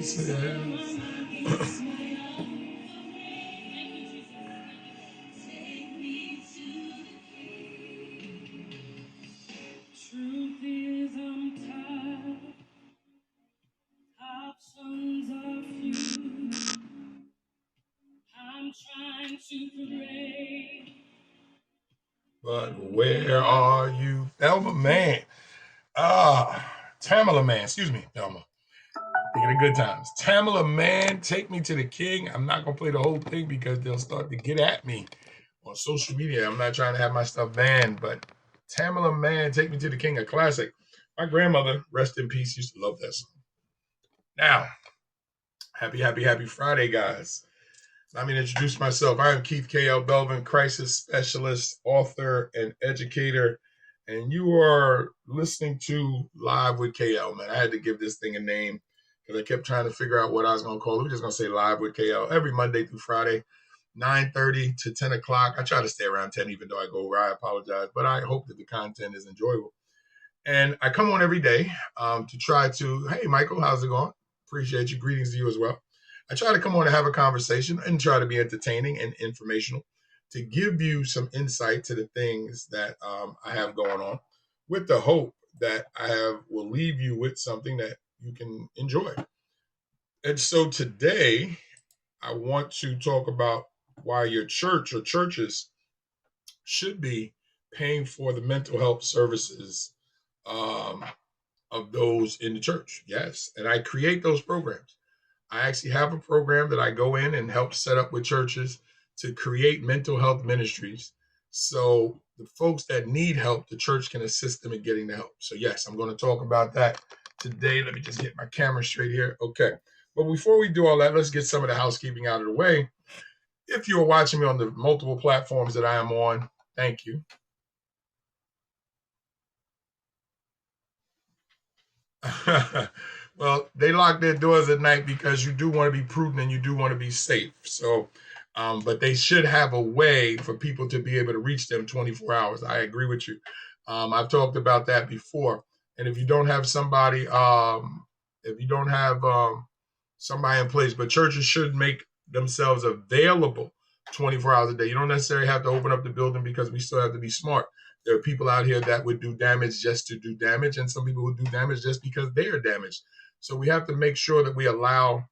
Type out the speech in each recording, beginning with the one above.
But where are you, Thelma Man? Tamala Man, excuse me, Thelma. Thinking of good times. Tamala Man, Take Me to the King. I'm not gonna play the whole thing because they'll start to get at me on social media. I'm not trying to have my stuff banned, but Tamala Man, Take Me to the King, a classic. My grandmother, rest in peace, used to love that song. Now, happy Friday, guys. Let me introduce myself. I am Keith K.L. Belvin, crisis specialist, author, and educator. And you are listening to Live with KL, man. I had to give this thing a name because I kept trying to figure out what I was going to call it. We're just going to say Live with KL every Monday through Friday, 9:30 to 10 o'clock. I try to stay around 10 even though I go over. I apologize, but I hope that the content is enjoyable. And I come on every day to try to, hey, Michael, how's it going? Appreciate you. Greetings to you as well. I try to come on and have a conversation and try to be entertaining and informational to give you some insight to the things that I have going on with the hope that will leave you with something that you can enjoy. And so today I want to talk about why your church or churches should be paying for the mental health services of those in the church. Yes. And I create those programs. I actually have a program that I go in and help set up with churches to create mental health ministries. So the folks that need help, the church can assist them in getting the help. So yes, I'm going to talk about that today. Let me just get my camera straight here. Okay. But before we do all that, let's get some of the housekeeping out of the way. If you're watching me on the multiple platforms that I am on, thank you. Well, they lock their doors at night because you do want to be prudent and you do want to be safe. So, but they should have a way for people to be able to reach them 24 hours. I agree with you. I've talked about that before. And if you don't have somebody, somebody in place, but churches should make themselves available 24 hours a day. You don't necessarily have to open up the building because we still have to be smart. There are people out here that would do damage just to do damage, and some people who do damage just because they are damaged. So we have to make sure that we allow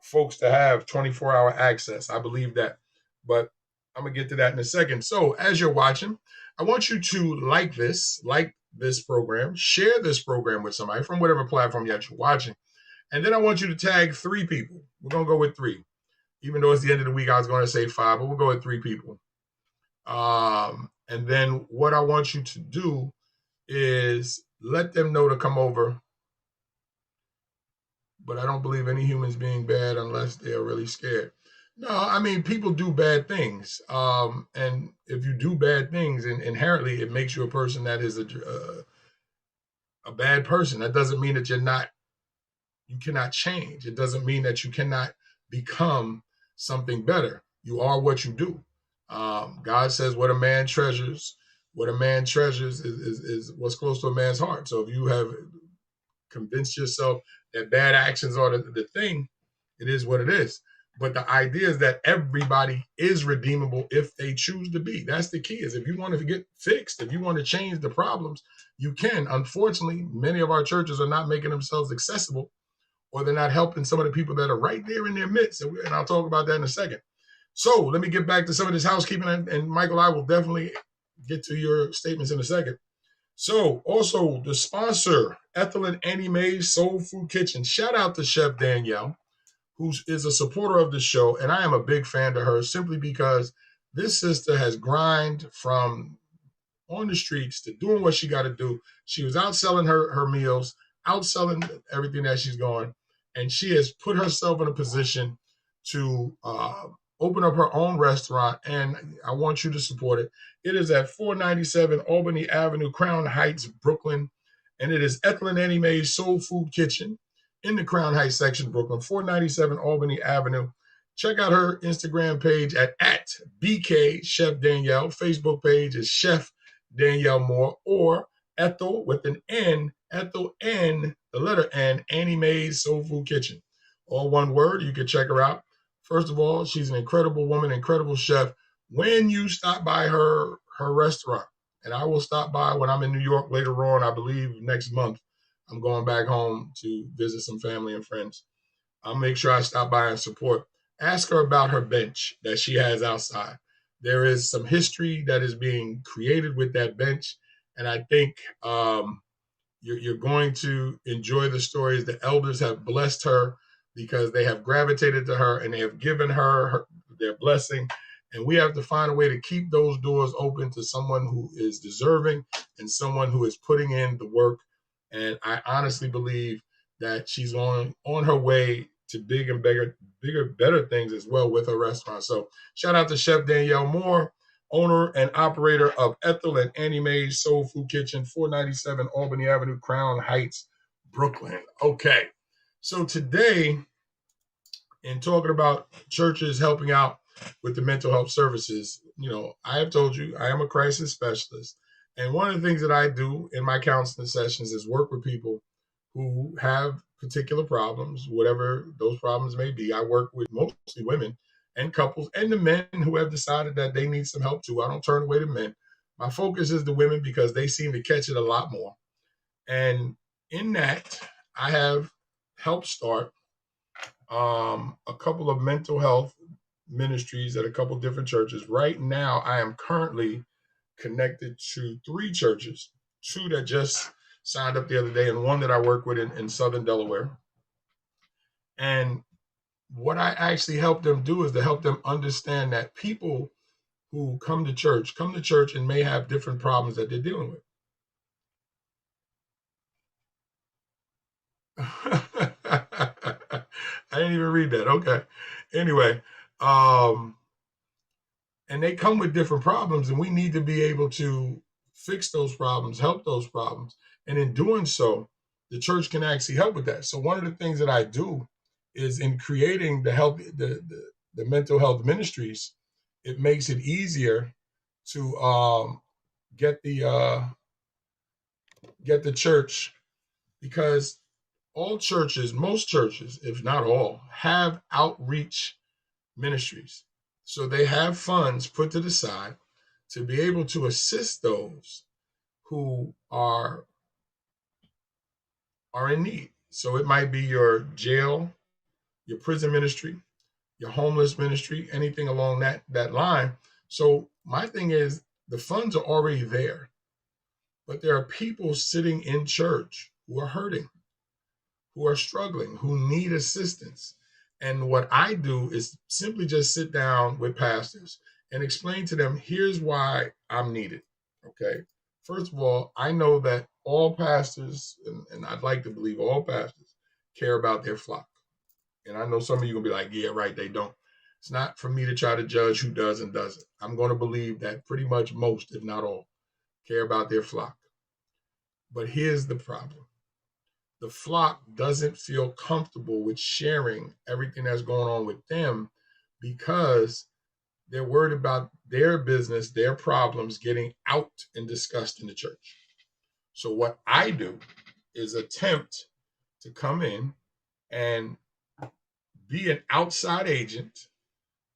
folks to have 24-hour access. I believe that, but I'm going to get to that in a second. So as you're watching, I want you to like this program, share this program with somebody from whatever platform that you're watching. And then I want you to tag 3 people. We're going to go with 3. Even though it's the end of the week, I was going to say 5, but we'll go with 3 people. And then what I want you to do is let them know to come over. But I don't believe any humans being bad unless they're really scared. No, I mean, people do bad things. And if you do bad things, inherently, it makes you a person that is a bad person. That doesn't mean that you cannot change. It doesn't mean that you cannot become something better. You are what you do. God says what a man treasures is what's close to a man's heart. So if you have convinced yourself that bad actions are the thing, it is what it is. But the idea is that everybody is redeemable if they choose to be. That's the key, is if you want to get fixed, if you want to change the problems, you can. Unfortunately, many of our churches are not making themselves accessible, or they're not helping some of the people that are right there in their midst. And I'll talk about that in a second. So let me get back to some of this housekeeping. And Michael, I will definitely get to your statements in a second. So also the sponsor, Ethel and Annie Mae's Soul Food Kitchen. Shout out to Chef Danielle, who is a supporter of the show. And I am a big fan of her simply because this sister has grind from on the streets to doing what she got to do. She was outselling her meals, outselling everything that she's going. And she has put herself in a position to open up her own restaurant, and I want you to support it. It is at 497 Albany Avenue, Crown Heights, Brooklyn, and it is Ethel and Annie Mae's Soul Food Kitchen in the Crown Heights section, Brooklyn, 497 Albany Avenue. Check out her Instagram page at BK Chef Danielle. Facebook page is Chef Danielle Moore, or Ethel with an N, Ethel N, the letter N, Annie Mae's Soul Food Kitchen. All one word. You can check her out. First of all, she's an incredible woman, incredible chef. When you stop by her restaurant, and I will stop by when I'm in New York later on, I believe next month, I'm going back home to visit some family and friends. I'll make sure I stop by and support. Ask her about her bench that she has outside. There is some history that is being created with that bench, and I think you're going to enjoy the stories. The elders have blessed her because they have gravitated to her and they have given her their blessing. And we have to find a way to keep those doors open to someone who is deserving and someone who is putting in the work. And I honestly believe that she's on her way to bigger, better things as well with her restaurant. So shout out to Chef Danielle Moore, owner and operator of Ethel and Annie Mae's Soul Food Kitchen, 497 Albany Avenue, Crown Heights, Brooklyn. Okay, so today, in talking about churches helping out with the mental health services, I have told you I am a crisis specialist. And one of the things that I do in my counseling sessions is work with people who have particular problems, whatever those problems may be. I work with mostly women and couples and the men who have decided that they need some help too. I don't turn away the men. My focus is the women because they seem to catch it a lot more. And in that, I have helped start a couple of mental health ministries at a couple of different churches. Right now, I am currently connected to 3 churches, 2 that just signed up the other day and 1 that I work with in Southern Delaware. And what I actually help them do is to help them understand that people who come to church and may have different problems that they're dealing with. I didn't even read that. Okay. Anyway, and they come with different problems, and we need to be able to fix those problems, help those problems. And in doing so, the church can actually help with that. So one of the things that I do is in creating the mental health ministries, it makes it easier to get the church, because most churches, if not all, have outreach ministries. So they have funds put to the side to be able to assist those who are in need. So it might be your jail, your prison ministry, your homeless ministry, anything along that line. So my thing is, the funds are already there, but there are people sitting in church who are hurting, who are struggling, who need assistance. And what I do is simply just sit down with pastors and explain to them, here's why I'm needed. Okay. First of all, I know that all pastors, and I'd like to believe all pastors, care about their flock. And I know some of you are going to be like, yeah, right, they don't. It's not for me to try to judge who does and doesn't. I'm going to believe that pretty much most, if not all, care about their flock. But here's the problem. The flock doesn't feel comfortable with sharing everything that's going on with them because they're worried about their business, their problems getting out and discussed in the church. So what I do is attempt to come in and be an outside agent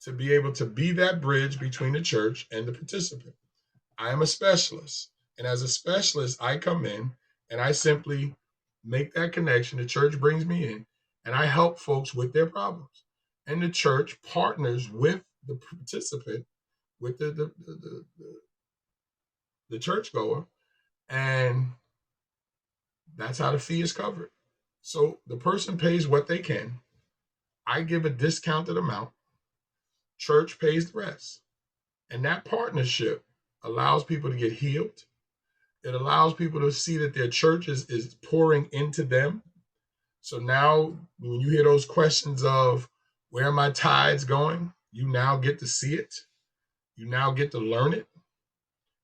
to be able to be that bridge between the church and the participant. I am a specialist. And as a specialist, I come in and I simply make that connection. The church brings me in and I help folks with their problems. And the church partners with the participant, with the churchgoer, and that's how the fee is covered. So the person pays what they can. I give a discounted amount. Church pays the rest. And that partnership allows people to get healed. It allows people to see that their church is pouring into them. So now when you hear those questions of where are my tithes going, you now get to see it. You now get to learn it.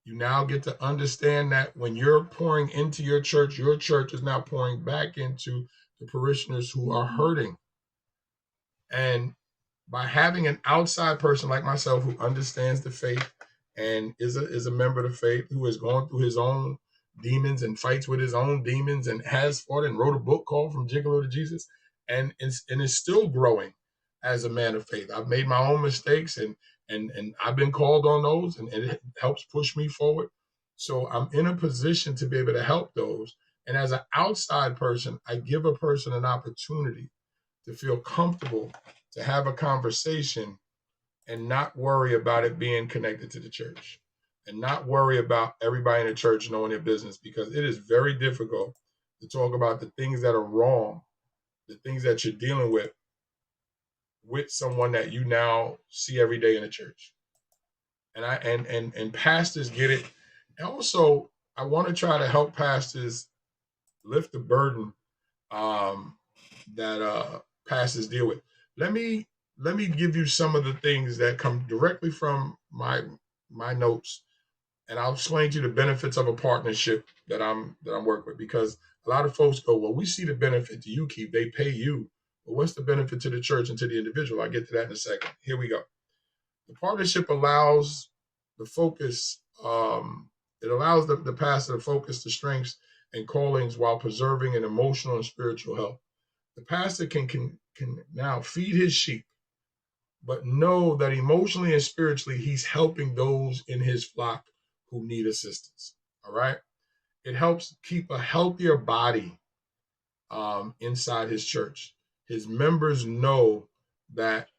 You now get to understand that when you're pouring into your church is now pouring back into the parishioners who are hurting. And by having an outside person like myself who understands the faith and is a member of the faith, who is going through his own demons and fights with his own demons and has fought and wrote a book called From Gigolo to Jesus, and is still growing as a man of faith. I've made my own mistakes, and I've been called on those, and it helps push me forward. So I'm in a position to be able to help those. And as an outside person, I give a person an opportunity to feel comfortable, to have a conversation, and not worry about it being connected to the church, and not worry about everybody in the church knowing their business, because it is very difficult to talk about the things that are wrong, the things that you're dealing with someone that you now see every day in the church. And pastors get it. And also, I want to try to help pastors lift the burden that pastors deal with. Let me give you some of the things that come directly from my notes, and I'll explain to you the benefits of a partnership that I'm working with. Because a lot of folks go, well, we see the benefit to you, Keith. They pay you. But what's the benefit to the church and to the individual? I'll get to that in a second. Here we go. The partnership allows the focus. It allows the pastor to focus the strengths and callings while preserving an emotional and spiritual health. The pastor can now feed his sheep, but know that emotionally and spiritually he's helping those in his flock who need assistance. All right. It helps keep a healthier body inside his church. His members know that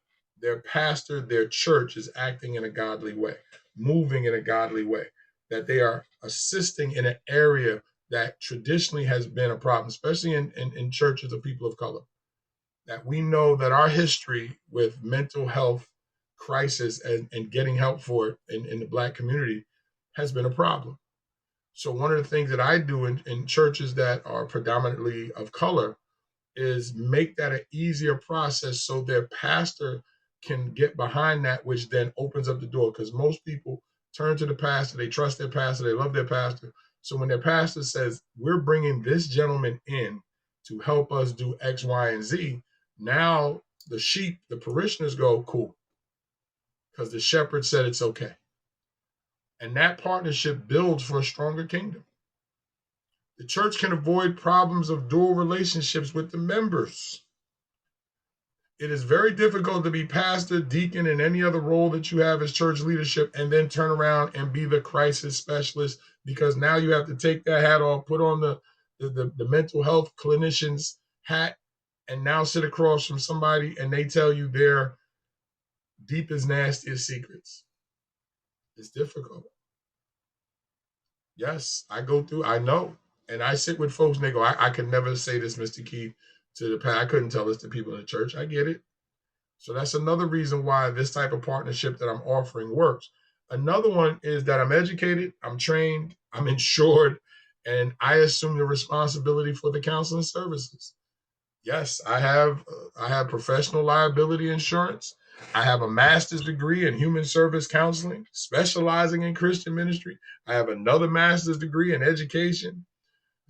their pastor, their church is acting in a godly way, moving in a godly way, that they are assisting in an area that traditionally has been a problem, especially in churches of people of color. That we know that our history with mental health crisis and getting help for it in the Black community has been a problem. So one of the things that I do in churches that are predominantly of color is make that an easier process so their pastor can get behind that, which then opens up the door. Because most people turn to the pastor, they trust their pastor, they love their pastor. So when their pastor says, we're bringing this gentleman in to help us do X, Y, and Z, now the sheep, the parishioners go, cool, because the shepherd said it's okay. And that partnership builds for a stronger kingdom. The church can avoid problems of dual relationships with the members. It is very difficult to be pastor, deacon, and any other role that you have as church leadership and then turn around and be the crisis specialist, because now you have to take that hat off, put on the mental health clinician's hat, and now sit across from somebody and they tell you their deepest, nastiest secrets. It's difficult. Yes, I go through, I know. And I sit with folks and they go, I could never say this, Mr. Keith, to the pastor. I couldn't tell this to people in the church. I get it. So that's another reason why this type of partnership that I'm offering works. Another one is that I'm educated, I'm trained, I'm insured, and I assume the responsibility for the counseling services. Yes, I have professional liability insurance. I have a master's degree in human service counseling, specializing in Christian ministry. I have another master's degree in education.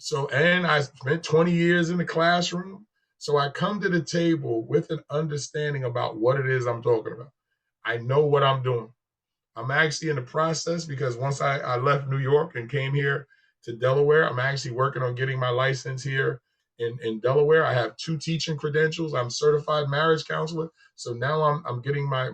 So, and I spent 20 years in the classroom. So I come to the table with an understanding about what it is I'm talking about. I know what I'm doing. I'm actually in the process, because once I left New York and came here to Delaware, I'm actually working on getting my license here in Delaware. I have 2 teaching credentials. I'm certified marriage counselor. So now I'm getting my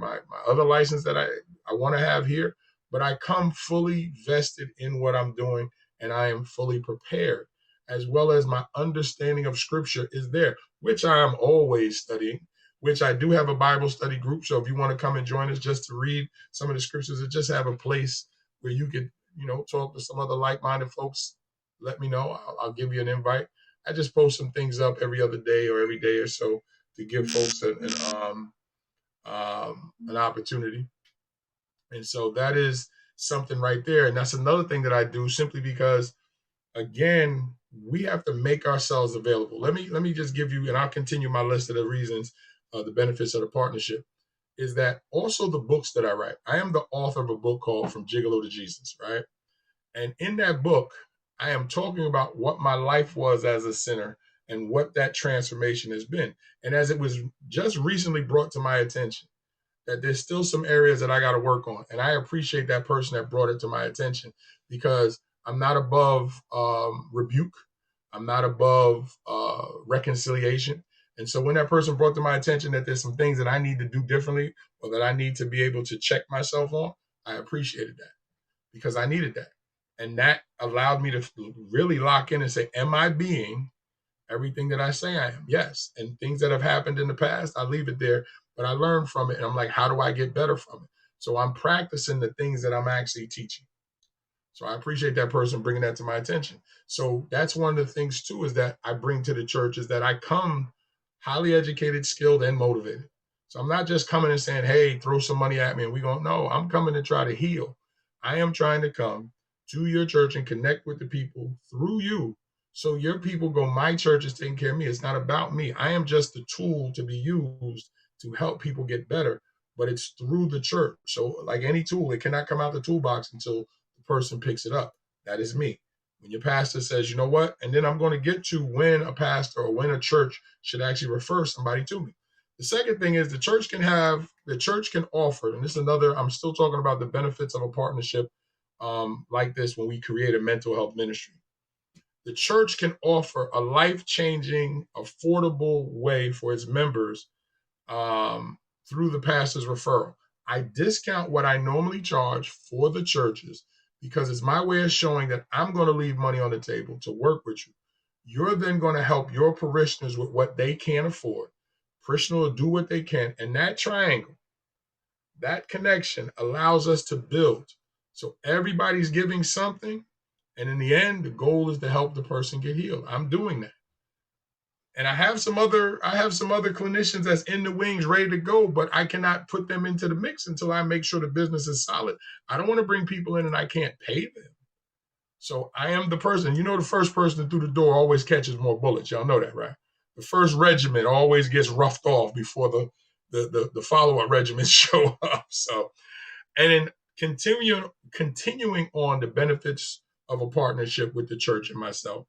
other license that I want to have here. But I come fully vested in what I'm doing, and I am fully prepared, as well as my understanding of scripture is there, which I am always studying, which I do have a Bible study group. So if you want to come and join us just to read some of the scriptures and just have a place where you could, talk to some other like-minded folks, let me know. I'll give you an invite. I just post some things up every other day or every day or so to give folks an opportunity. And so that is something right there. And that's another thing that I do, simply because, again, we have to make ourselves available. Let me just give you, and I'll continue my list of the reasons, the benefits of the partnership, is that also the books that I write. I am the author of a book called From Gigolo to Jesus, right? And in that book, I am talking about what my life was as a sinner and what that transformation has been. And as it was just recently brought to my attention, that there's still some areas that I got to work on. And I appreciate that person that brought it to my attention, because I'm not above rebuke. I'm not above reconciliation. And so when that person brought to my attention that there's some things that I need to do differently or that I need to be able to check myself on, I appreciated that because I needed that. And that allowed me to really lock in and say, am I being everything that I say I am? Yes. And things that have happened in the past, I leave it there, but I learn from it. And I'm like, how do I get better from it? So I'm practicing the things that I'm actually teaching. So I appreciate that person bringing that to my attention. So that's one of the things too, is that I bring to the church is that I come highly educated, skilled, and motivated. So I'm not just coming and saying, hey, throw some money at me and we going, no, I'm coming to try to heal. I am trying to come to your church and connect with the people through you. So your people go, my church is taking care of me. It's not about me. I am just the tool to be used to help people get better, but it's through the church. So like any tool, it cannot come out the toolbox until person picks it up. That is me. When your pastor says, you know what, and then I'm going to get to when a pastor or when a church should actually refer somebody to me. The second thing is the church can offer, and this is another, I'm still talking about the benefits of a partnership like this when we create a mental health ministry. The church can offer a life-changing, affordable way for its members through the pastor's referral. I discount what I normally charge for the churches because it's my way of showing that I'm going to leave money on the table to work with you. You're then going to help your parishioners with what they can't afford. Parishioners will do what they can. And that triangle, that connection allows us to build. So everybody's giving something. And in the end, the goal is to help the person get healed. I'm doing that. And I have some other clinicians that's in the wings ready to go, but I cannot put them into the mix until I make sure the business is solid. I don't want to bring people in and I can't pay them. So I am the person, the first person through the door always catches more bullets. Y'all know that, right? The first regiment always gets roughed off before the follow-up regiments show up. So, and then continuing on the benefits of a partnership with the church and myself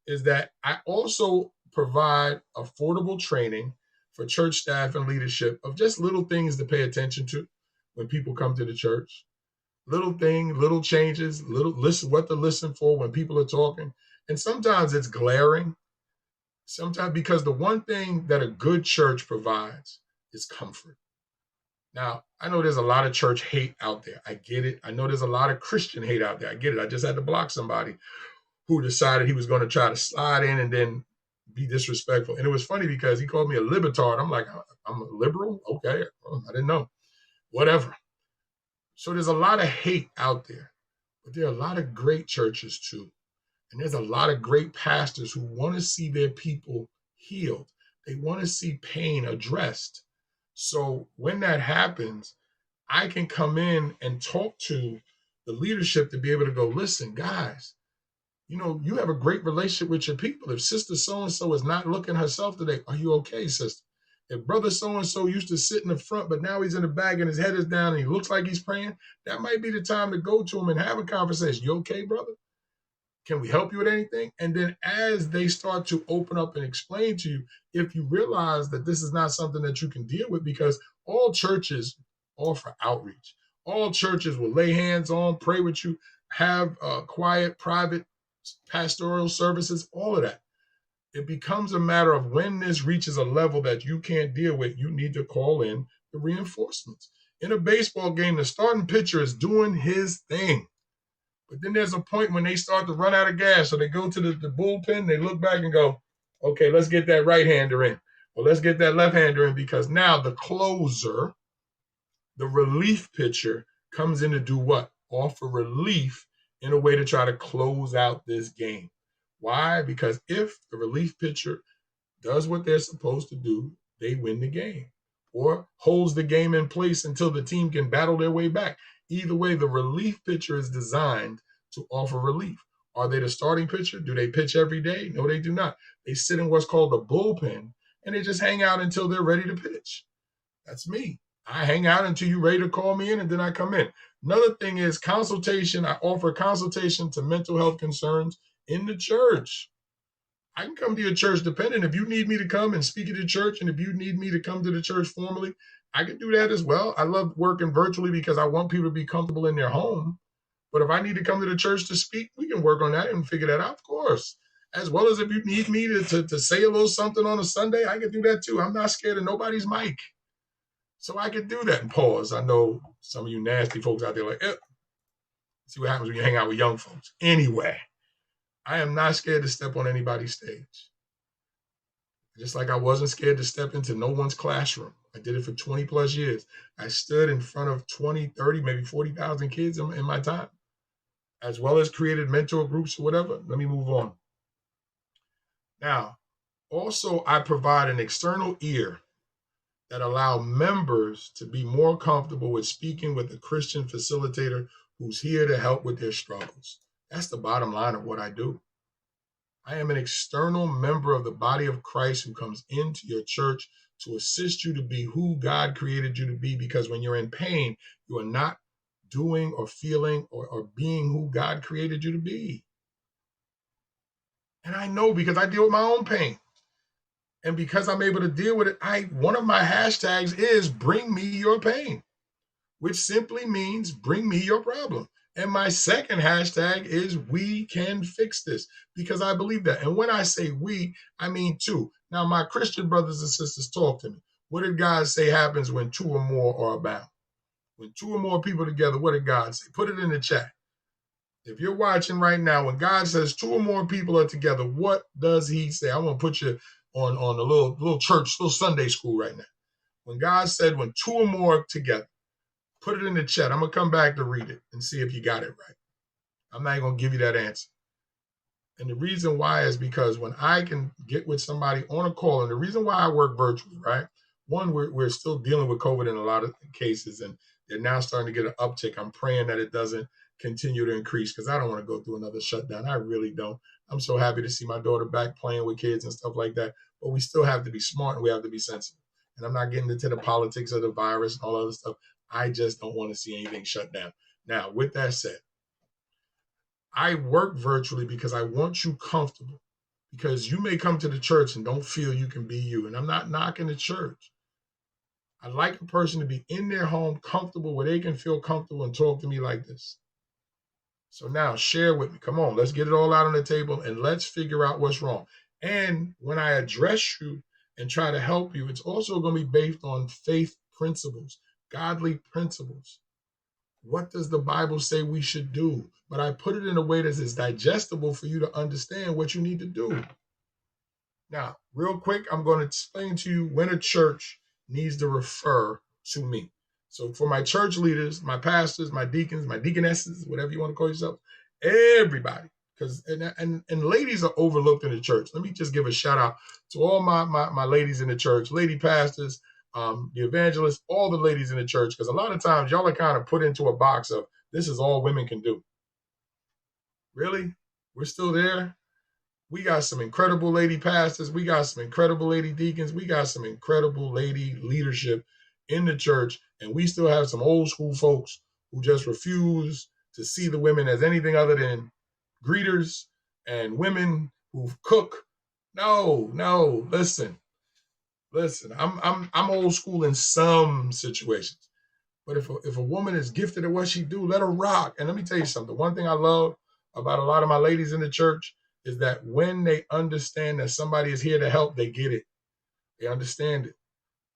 is that I also provide affordable training for church staff and leadership of just little things to pay attention to when people come to the church. Little things, little changes, what to listen for when people are talking. And sometimes it's glaring. Sometimes because the one thing that a good church provides is comfort. Now, I know there's a lot of church hate out there. I get it. I know there's a lot of Christian hate out there. I get it. I just had to block somebody who decided he was going to try to slide in and then be disrespectful. And it was funny because he called me a libtard. I'm like, I'm a liberal? Okay. I didn't know. Whatever. So there's a lot of hate out there, but there are a lot of great churches too. And there's a lot of great pastors who want to see their people healed. They want to see pain addressed. So when that happens, I can come in and talk to the leadership to be able to go, listen, guys, you have a great relationship with your people. If sister so-and-so is not looking herself today, are you okay, sister? If brother so-and-so used to sit in the front, but now he's in the back and his head is down and he looks like he's praying, that might be the time to go to him and have a conversation. You okay, brother? Can we help you with anything? And then as they start to open up and explain to you, if you realize that this is not something that you can deal with, because all churches offer outreach. All churches will lay hands on, pray with you, have quiet, private pastoral services, all of that. It becomes a matter of when this reaches a level that you can't deal with, you need to call in the reinforcements. In a baseball game, the starting pitcher is doing his thing. But then there's a point when they start to run out of gas. So they go to the bullpen, they look back and go, okay, let's get that right-hander in. Or let's get that left-hander in, because now the closer, the relief pitcher, comes in to do what? Offer relief in a way to try to close out this game. Why? Because if the relief pitcher does what they're supposed to do, they win the game, or holds the game in place until the team can battle their way back. Either way, the relief pitcher is designed to offer relief. Are they the starting pitcher? Do they pitch every day? No, they do not. They sit in what's called the bullpen, and they just hang out until they're ready to pitch. That's me. I hang out until you're ready to call me in, and then I come in. Another thing is consultation. I offer consultation to mental health concerns in the church. I can come to your church depending. If you need me to come and speak at the church, and if you need me to come to the church formally, I can do that as well. I love working virtually because I want people to be comfortable in their home. But if I need to come to the church to speak, we can work on that and figure that out, of course. As well as if you need me to say a little something on a Sunday, I can do that too. I'm not scared of nobody's mic. So I can do that and pause. I know some of you nasty folks out there like, see what happens when you hang out with young folks. Anyway, I am not scared to step on anybody's stage. Just like I wasn't scared to step into no one's classroom. I did it for 20 plus years. I stood in front of 20, 30, maybe 40,000 kids in my time, as well as created mentor groups or whatever. Let me move on. Now, also, I provide an external ear that allow members to be more comfortable with speaking with a Christian facilitator who's here to help with their struggles. That's the bottom line of what I do. I am an external member of the body of Christ who comes into your church to assist you to be who God created you to be, because when you're in pain, you are not doing or feeling or being who God created you to be. And I know because I deal with my own pain. And because I'm able to deal with it, one of my hashtags is bring me your pain, which simply means bring me your problem. And my second hashtag is we can fix this, because I believe that. And when I say we, I mean two. Now, my Christian brothers and sisters, talk to me. What did God say happens when two or more are abound? When two or more people together, what did God say? Put it in the chat. If you're watching right now, when God says two or more people are together, what does he say? I'm going to put you on a little church, little Sunday school right now. When God said when two or more together, put it in the chat. I'm going to come back to read it and see if you got it right. I'm not going to give you that answer. And the reason why is because when I can get with somebody on a call, and the reason why I work virtually, right? One, we're still dealing with COVID in a lot of cases, and they're now starting to get an uptick. I'm praying that it doesn't continue to increase, because I don't want to go through another shutdown. I really don't. I'm so happy to see my daughter back playing with kids and stuff like that. But we still have to be smart and we have to be sensible. And I'm not getting into the politics of the virus and all other stuff. I just don't want to see anything shut down. Now, with that said, I work virtually because I want you comfortable, because you may come to the church and don't feel you can be you. And I'm not knocking the church. I'd like a person to be in their home comfortable where they can feel comfortable and talk to me like this. So now share with me. Come on, let's get it all out on the table and let's figure out what's wrong. And when I address you and try to help you, it's also going to be based on faith principles, godly principles. What does the Bible say we should do? But I put it in a way that is digestible for you to understand what you need to do. Now, real quick, I'm going to explain to you when a church needs to refer to me. So for my church leaders, my pastors, my deacons, my deaconesses, whatever you want to call yourself, everybody, because and ladies are overlooked in the church. Let me just give a shout out to all my ladies in the church, lady pastors, the evangelists, all the ladies in the church, because a lot of times y'all are kind of put into a box of this is all women can do. Really? We're still there? We got some incredible lady pastors. We got some incredible lady deacons. We got some incredible lady leadership in the church. And we still have some old school folks who just refuse to see the women as anything other than greeters and women who cook. No, listen. I'm old school in some situations. But if a woman is gifted at what she do, let her rock. And let me tell you something. One thing I love about a lot of my ladies in the church is that when they understand that somebody is here to help, they get it. They understand it.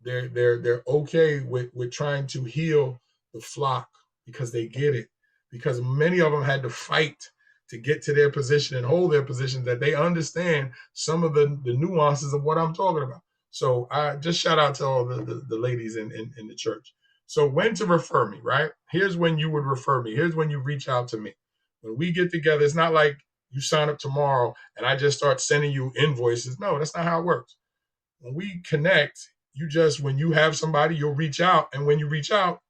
They're okay with trying to heal the flock because they get it. Because many of them had to fight to get to their position and hold their position, that they understand some of the nuances of what I'm talking about. So I just shout out to all the ladies in the church. So when to refer me, right? Here's when you would refer me. Here's when you reach out to me. When we get together, it's not like you sign up tomorrow and I just start sending you invoices. No, that's not how it works. When we connect, when you have somebody, you'll reach out. And when you reach out,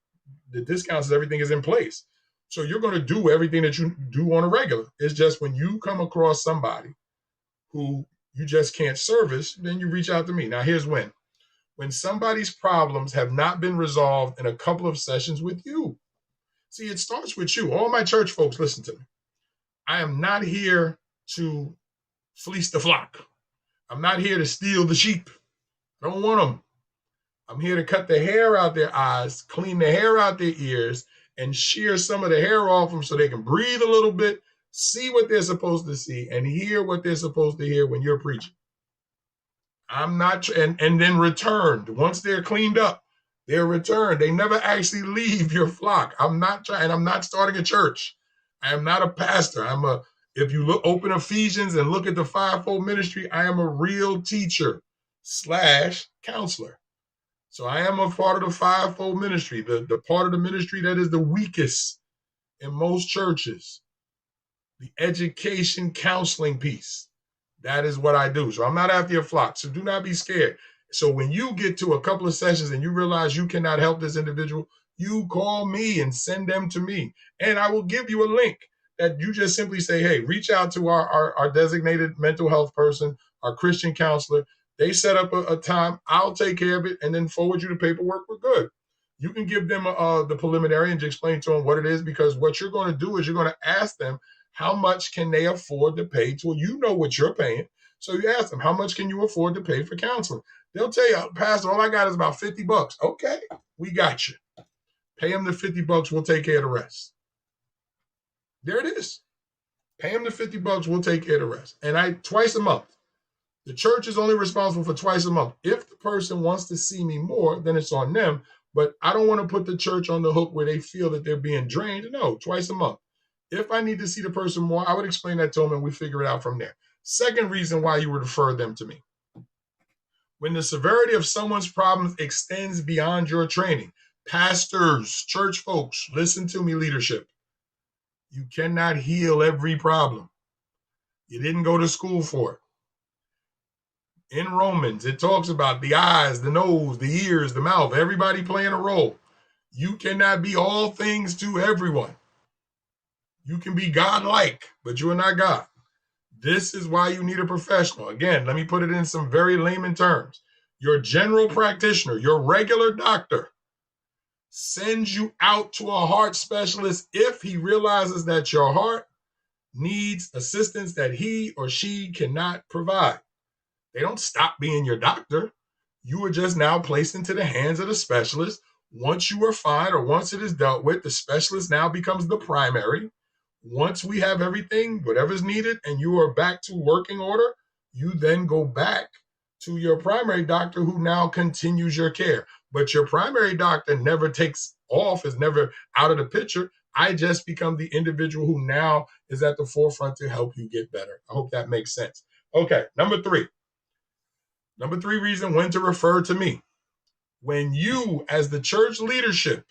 the discounts, everything is in place. So you're going to do everything that you do on a regular. It's just when you come across somebody who you just can't service, then you reach out to me. Now, here's when. When somebody's problems have not been resolved in a couple of sessions with you. See, it starts with you. All my church folks, listen to me. I am not here to fleece the flock. I'm not here to steal the sheep. I don't want them. I'm here to cut the hair out their eyes, clean the hair out their ears, and shear some of the hair off them so they can breathe a little bit, see what they're supposed to see, and hear what they're supposed to hear when you're preaching. I'm not, and then returned. Once they're cleaned up, they're returned. They never actually leave your flock. I'm not trying, I'm not starting a church. I am not a pastor. If you open Ephesians and look at the fivefold ministry, I am a real teacher / counselor. So I am a part of the fivefold ministry, the part of the ministry that is the weakest in most churches, the education counseling piece. That is what I do. So I'm not after your flock. So do not be scared. So when you get to a couple of sessions and you realize you cannot help this individual, you call me and send them to me. And I will give you a link that you just simply say, hey, reach out to our designated mental health person, our Christian counselor. They set up a time. I'll take care of it and then forward you the paperwork. We're good. You can give them the preliminary and explain to them what it is, because what you're going to do is you're going to ask them, how much can they afford to pay to? You know what you're paying. So you ask them, how much can you afford to pay for counseling? They'll tell you, Pastor, all I got is about $50. Okay, we got you. Pay them the $50. We'll take care of the rest. There it is. Pay them the $50. We'll take care of the rest. And twice a month. The church is only responsible for twice a month. If the person wants to see me more, then it's on them. But I don't want to put the church on the hook where they feel that they're being drained. No, twice a month. If I need to see the person more, I would explain that to them and we figure it out from there. Second reason why you would refer them to me. When the severity of someone's problems extends beyond your training, pastors, church folks, listen to me, leadership. You cannot heal every problem. You didn't go to school for it. In Romans, it talks about the eyes, the nose, the ears, the mouth, everybody playing a role. You cannot be all things to everyone. You can be God-like, but you are not God. This is why you need a professional. Again, let me put it in some very layman terms. Your general practitioner, your regular doctor, sends you out to a heart specialist if he realizes that your heart needs assistance that he or she cannot provide. They don't stop being your doctor. You are just now placed into the hands of the specialist. Once you are fine or once it is dealt with, the specialist now becomes the primary. Once we have everything, whatever's needed, and you are back to working order, you then go back to your primary doctor who now continues your care. But your primary doctor never takes off, is never out of the picture. I just become the individual who now is at the forefront to help you get better. I hope that makes sense. Okay, number three reason when to refer to me. When you, as the church leadership,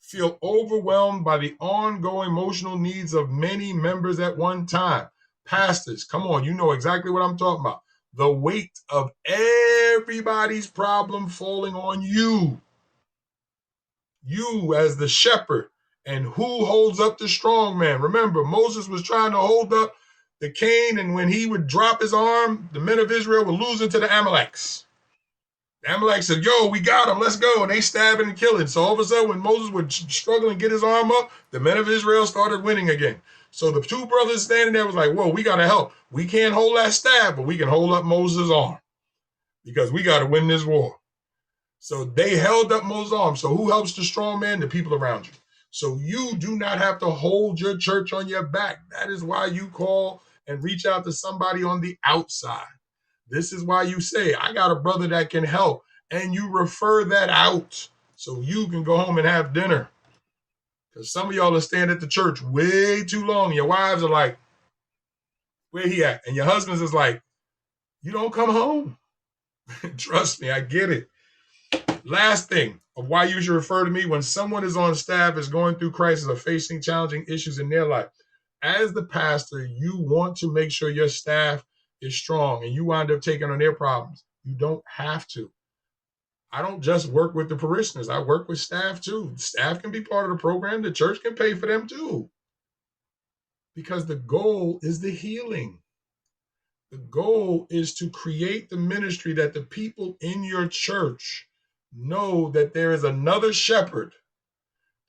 feel overwhelmed by the ongoing emotional needs of many members at one time. Pastors, come on, you know exactly what I'm talking about. The weight of everybody's problem falling on you. You as the shepherd, and who holds up the strong man? Remember, Moses was trying to hold up the cane, and when he would drop his arm, the men of Israel were losing to the Amalekites. Amalek said, yo, we got him, let's go. And they stabbing and killing. So all of a sudden, when Moses would struggle and get his arm up, the men of Israel started winning again. So the two brothers standing there was like, whoa, we got to help. We can't hold that staff, but we can hold up Moses' arm because we got to win this war. So they held up Moses' arm. So who helps the strong man? The people around you. So you do not have to hold your church on your back. That is why you call and reach out to somebody on the outside. This is why you say, I got a brother that can help. And you refer that out so you can go home and have dinner. Because some of y'all are staying at the church way too long. Your wives are like, where he at? And your husbands is like, you don't come home. Trust me, I get it. Last thing of why you should refer to me when someone is on staff, is going through crisis or facing challenging issues in their life. As the pastor, you want to make sure your staff is strong and you wind up taking on their problems. You don't have to. I don't just work with the parishioners. I work with staff too. Staff can be part of the program. The church can pay for them too. Because the goal is the healing. The goal is to create the ministry that the people in your church know that there is another shepherd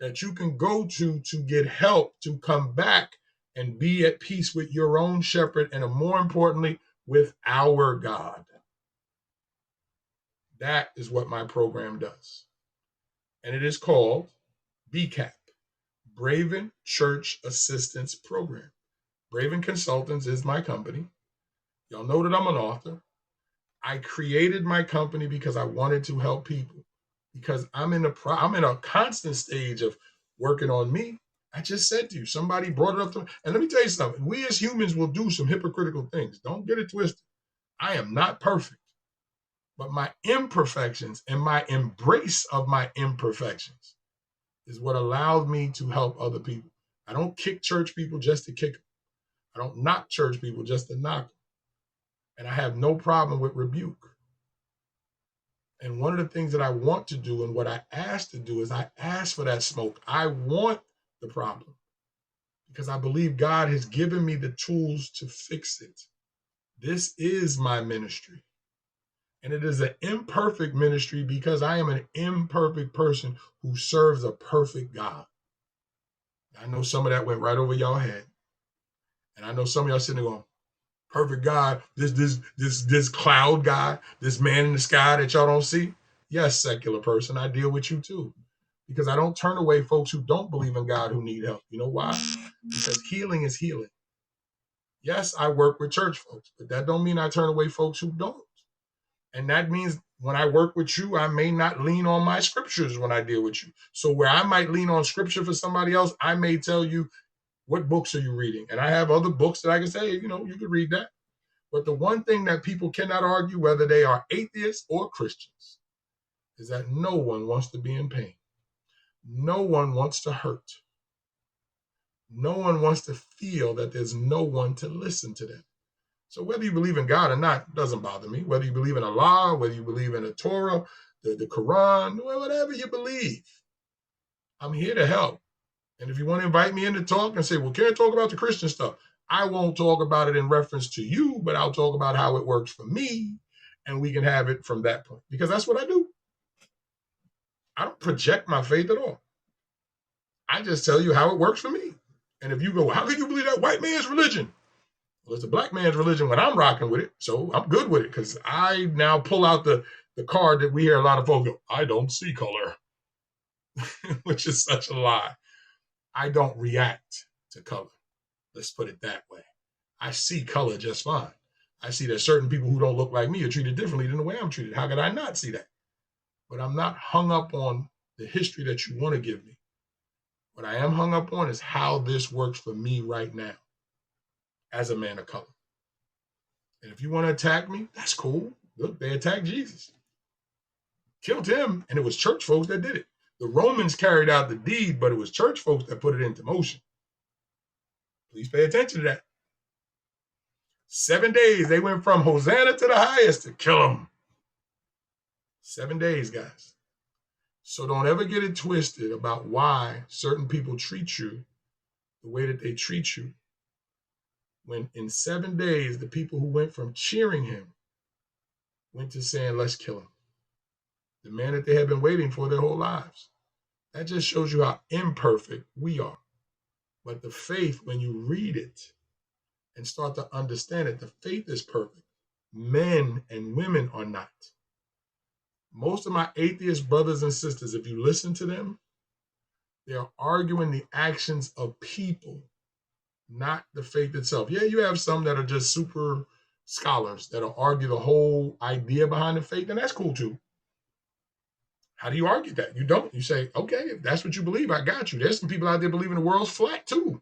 that you can go to get help to come back and be at peace with your own shepherd, and more importantly, with our God. That is what my program does. And it is called BCAP, Braven Church Assistance Program. Braven Consultants is my company. Y'all know that I'm an author. I created my company because I wanted to help people, because I'm in a constant stage of working on me. I just said to you, somebody brought it up to me. And let me tell you something. We as humans will do some hypocritical things. Don't get it twisted. I am not perfect, but my imperfections and my embrace of my imperfections is what allowed me to help other people. I don't kick church people just to kick them. I don't knock church people just to knock them. And I have no problem with rebuke. And one of the things that I want to do and what I ask to do is I ask for that smoke. I want the problem because I believe God has given me the tools to fix it. This is my ministry. And it is an imperfect ministry because I am an imperfect person who serves a perfect God. I know some of that went right over y'all head. And I know some of y'all sitting there going, perfect God, this cloud God, this man in the sky that y'all don't see. Yes, secular person, I deal with you too. Because I don't turn away folks who don't believe in God who need help. You know why? Because healing is healing. Yes, I work with church folks, but that don't mean I turn away folks who don't. And that means when I work with you, I may not lean on my scriptures when I deal with you. So where I might lean on scripture for somebody else, I may tell you, what books are you reading? And I have other books that I can say, you can read that. But the one thing that people cannot argue, whether they are atheists or Christians, is that no one wants to be in pain. No one wants to hurt. No one wants to feel that there's no one to listen to them. So whether you believe in God or not doesn't bother me. Whether you believe in Allah, whether you believe in the Torah, the Quran, whatever you believe, I'm here to help. And if you want to invite me in to talk and say, well, can I talk about the Christian stuff? I won't talk about it in reference to you, but I'll talk about how it works for me, and we can have it from that point. Because that's what I do. I don't project my faith at all. I just tell you how it works for me. And if you go, how can you believe that white man's religion? Well, it's a black man's religion when I'm rocking with it. So I'm good with it because I now pull out the card that we hear a lot of folks go, I don't see color, which is such a lie. I don't react to color. Let's put it that way. I see color just fine. I see that certain people who don't look like me are treated differently than the way I'm treated. How could I not see that? But I'm not hung up on the history that you want to give me. What I am hung up on is how this works for me right now as a man of color. And if you want to attack me, that's cool. Look, they attacked Jesus. Killed him, and it was church folks that did it. The Romans carried out the deed, but it was church folks that put it into motion. Please pay attention to that. 7 days, they went from Hosanna to the highest to kill him. 7 days, guys. So don't ever get it twisted about why certain people treat you the way that they treat you. When in 7 days, the people who went from cheering him went to saying, let's kill him. The man that they had been waiting for their whole lives. That just shows you how imperfect we are. But the faith, when you read it and start to understand it, the faith is perfect. Men and women are not. Most of my atheist brothers and sisters, if you listen to them, they are arguing the actions of people, not the faith itself. Yeah, you have some that are just super scholars that'll argue the whole idea behind the faith, and that's cool too. How do you argue that? You don't. You say, okay, if that's what you believe, I got you. There's some people out there believing the world's flat too.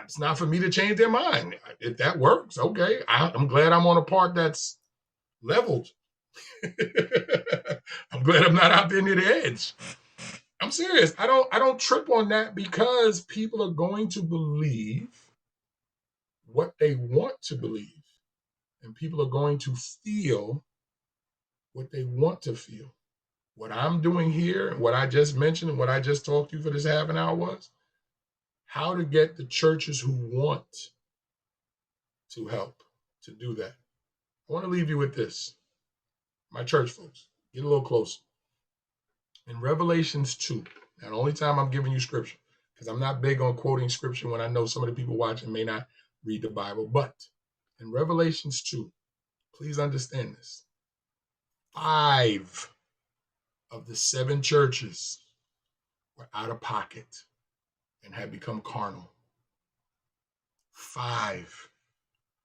It's not for me to change their mind. If that works, okay. I'm glad I'm on a part that's leveled. I'm glad I'm not out there near the edge. I'm serious. I don't trip on that because people are going to believe what they want to believe. And people are going to feel what they want to feel. What I'm doing here, what I just mentioned, and what I just talked to you for this half an hour was how to get the churches who want to help to do that. I want to leave you with this. My church folks, get a little closer. In Revelations 2, now the only time I'm giving you scripture, because I'm not big on quoting scripture when I know some of the people watching may not read the Bible, but in Revelations 2, please understand this. 5 of the 7 churches were out of pocket. and had become carnal. 5.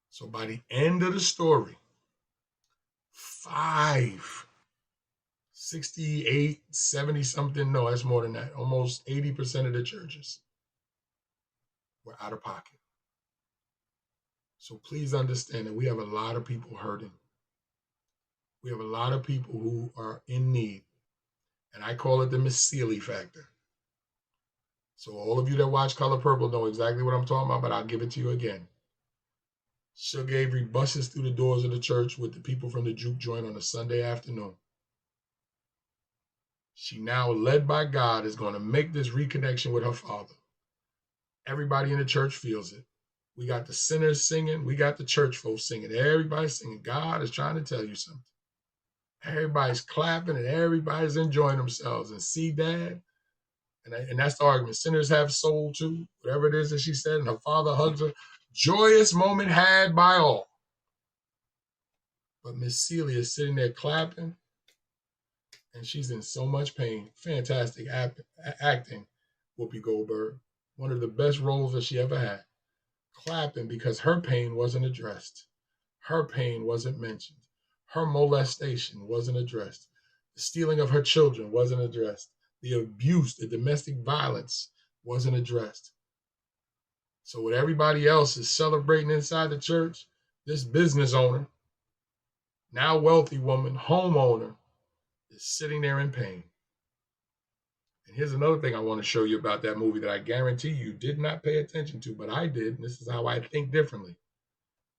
So by the end of the story, 5, 68, 70 something, no, that's more than that. Almost 80% of the churches were out of pocket. So please understand that we have a lot of people hurting. We have a lot of people who are in need. And I call it the Miss Seeley factor. So all of you that watch Color Purple know exactly what I'm talking about, but I'll give it to you again. Sugar Avery busts through the doors of the church with the people from the juke joint on a Sunday afternoon. She now, led by God, is going to make this reconnection with her father. Everybody in the church feels it. We got the sinners singing. We got the church folks singing. Everybody's singing. God is trying to tell you something. Everybody's clapping and everybody's enjoying themselves. And see, Dad, and that's the argument. Sinners have soul too, whatever it is that she said. And her father hugs her. Joyous moment had by all. But Miss Celia is sitting there clapping, and she's in so much pain. Fantastic acting, Whoopi Goldberg. One of the best roles that she ever had. Clapping because her pain wasn't addressed. Her pain wasn't mentioned. Her molestation wasn't addressed. The stealing of her children wasn't addressed. The abuse, the domestic violence wasn't addressed. So what everybody else is celebrating inside the church, this business owner, now wealthy woman, homeowner, is sitting there in pain. And here's another thing I want to show you about that movie that I guarantee you did not pay attention to, but I did. And this is how I think differently.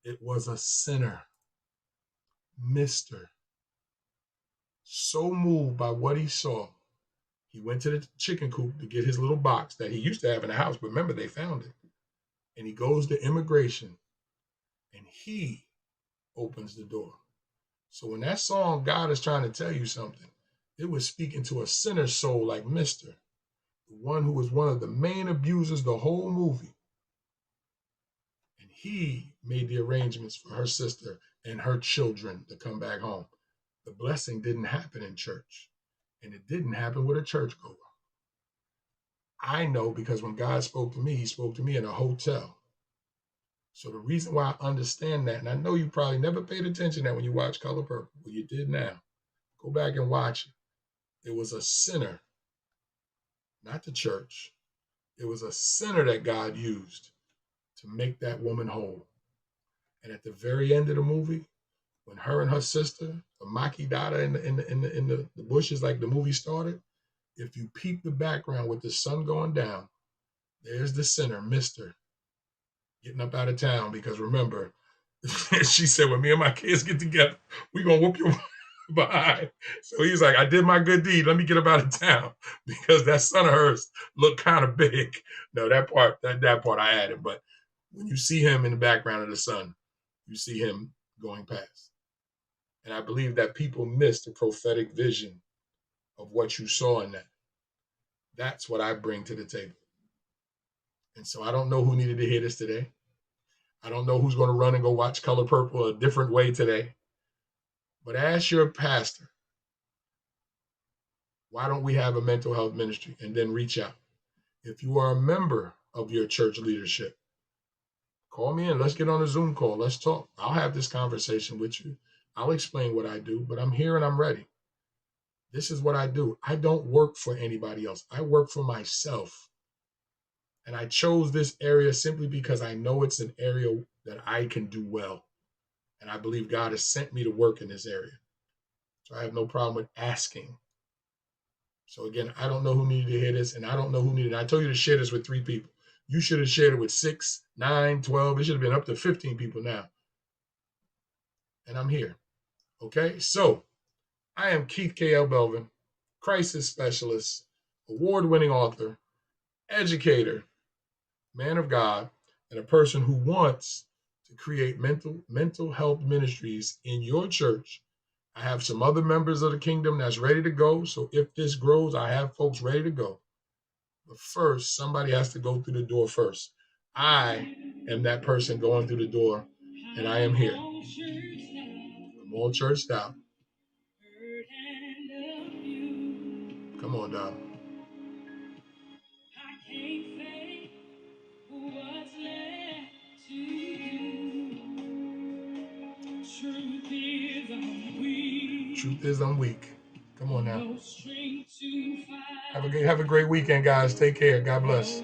It was a sinner, Mr. So moved by what he saw, he went to the chicken coop to get his little box that he used to have in the house. But remember, they found it. And he goes to immigration, and he opens the door. So when that song, God is trying to tell you something, it was speaking to a sinner's soul like Mr., the one who was one of the main abusers the whole movie. And he made the arrangements for her sister and her children to come back home. The blessing didn't happen in church, and it didn't happen with a churchgoer. I know because when God spoke to me, he spoke to me in a hotel. So the reason why I understand that, and I know you probably never paid attention to that when you watch Color Purple, but you did now. Go back and watch it. It was a sinner, not the church. It was a sinner that God used to make that woman whole. And at the very end of the movie, when her and her sister, the Maki Dada in the bushes, like the movie started, if you peep the background with the sun going down, there's the sinner, Mr. getting up out of town. Because remember, she said, when me and my kids get together, we gonna whoop your behind. So he's like, I did my good deed. Let me get up out of town because that son of hers looked kind of big. No, that part I added. But when you see him in the background of the sun, you see him going past. And I believe that people miss the prophetic vision of what you saw in that. That's what I bring to the table. And so I don't know who needed to hear this today. I don't know who's going to run and go watch Color Purple a different way today. But ask your pastor, why don't we have a mental health ministry? And then reach out. If you are a member of your church leadership, call me in. Let's get on a Zoom call. Let's talk. I'll have this conversation with you. I'll explain what I do, but I'm here and I'm ready. This is what I do. I don't work for anybody else. I work for myself. And I chose this area simply because I know it's an area that I can do well. And I believe God has sent me to work in this area. So I have no problem with asking. So again, I don't know who needed to hear this, and I don't know who needed it. I told you to share this with 3 people. You should have shared it with 6, 9, 12. It should have been up to 15 people now. And I'm here. Okay? So I am Keith K.L. Belvin, crisis specialist, award-winning author, educator, man of God, and a person who wants to create mental health ministries in your church. I have some other members of the kingdom that's ready to go. So if this grows, I have folks ready to go. But first, somebody has to go through the door first. I am that person going through the door, and I am here. I'm all churched out. Come on, dog. truth is I'm weak. Come on now. Have a great weekend, guys. Take care. God bless.